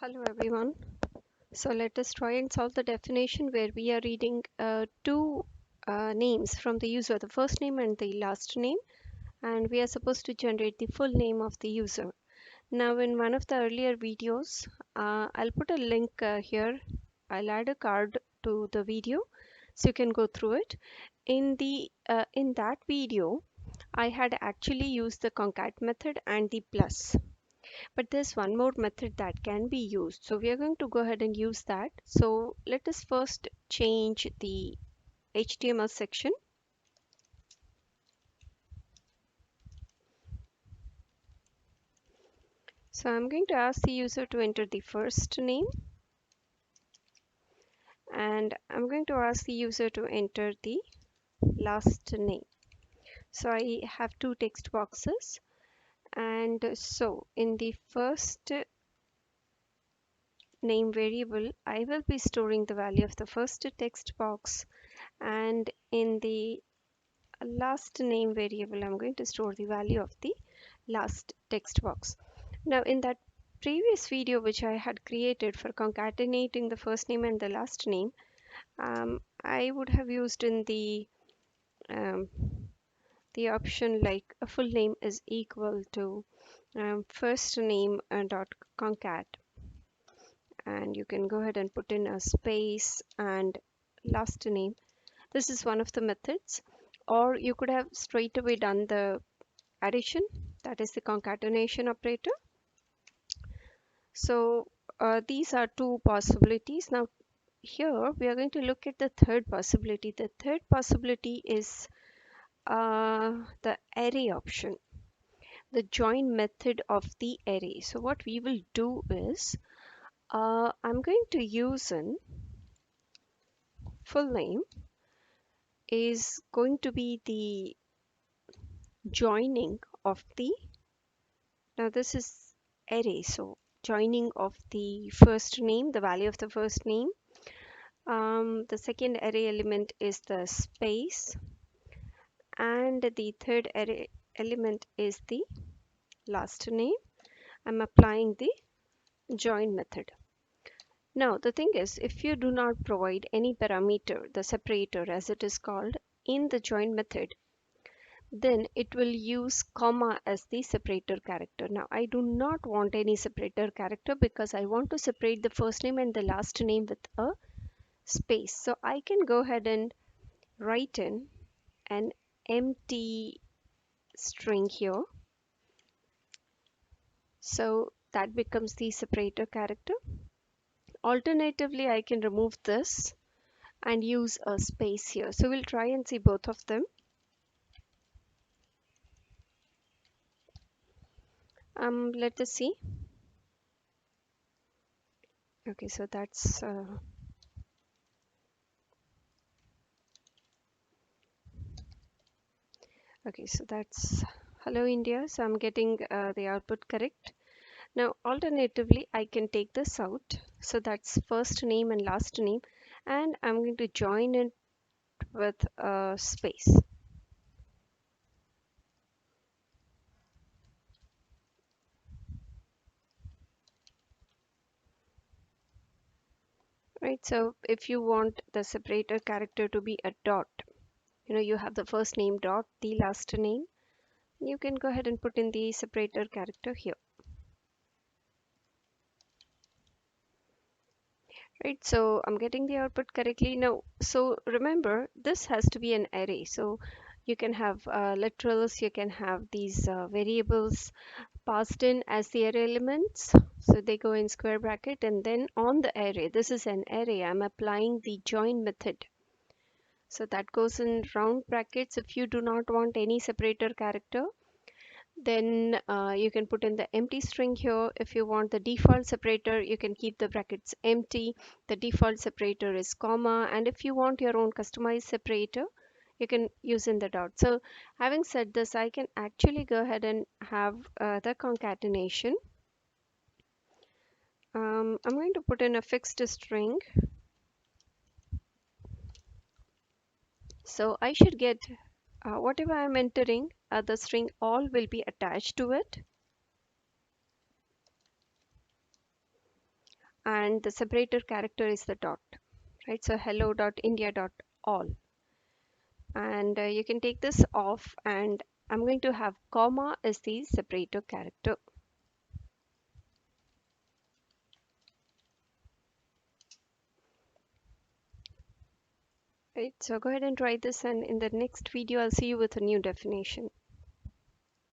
Hello everyone. So let us try and solve the definition where we are reading two names from the user, the first name and the last name, and we are supposed to generate the full name of the user. Now in one of the earlier videos, I'll put a link here. I'll add a card to the video so you can go through it. In that video, I had actually used the concat method and the plus. But there's one more method that can be used. So we are going to go ahead and use that. So let us first change the HTML section. So I'm going to ask the user to enter the first name, and I'm going to ask the user to enter the last name. So I have two text boxes, and so in the first name variable, I will be storing the value of the first text box, and in the last name variable, I'm going to store the value of the last text box. Now in that previous video which I had created for concatenating the first name and the last name, I would have used in um, the option like a full name is equal to first name dot concat, and you can go ahead and put in a space and last name. This is one of the methods, or you could have straight away done the addition, that is the concatenation operator. So these are two possibilities. Now here we are going to look at the third possibility. The third possibility is the array option, the join method of the array. So what we will do is I'm going to use an full name is going to be the joining of the, now this is array, so joining of the first name, the value of the first name. The second array element is the space, and the third array element is the last name. I'm applying the join method. Now the thing is, if you do not provide any parameter, the separator as it is called, in the join method, then it will use comma as the separator character. Now I do not want any separator character because I want to separate the first name and the last name with a space. So I can go ahead and write in an empty string here. So that becomes the separator character. Alternatively, I can remove this and use a space here. So we'll try and see both of them. Let us see. Okay, so that's okay, so that's hello India. So I'm getting the output correct. Now alternatively, I can take this out. So that's first name and last name, and I'm going to join it with a space. Right, so if you want the separator character to be a dot, you have the first name dot the last name, you can go ahead and put in the separator character here. Right, so I'm getting the output correctly now. So remember, this has to be an array, so you can have literals, you can have these variables passed in as the array elements, so they go in square bracket, and then on the array, this is an array, I'm applying the join method. So that goes in round brackets. If you do not want any separator character, then you can put in the empty string here. If you want the default separator, you can keep the brackets empty. The default separator is comma, and if you want your own customized separator, you can use in the dot. So having said this, I can actually go ahead and have the concatenation. I'm going to put in a fixed string. So I should get whatever I'm entering, the string all will be attached to it. and the separator character is the dot, right? So hello.india.all, and you can take this off, and I'm going to have comma as the separator character. Right, so go ahead and try this, and in the next video I'll see you with a new definition.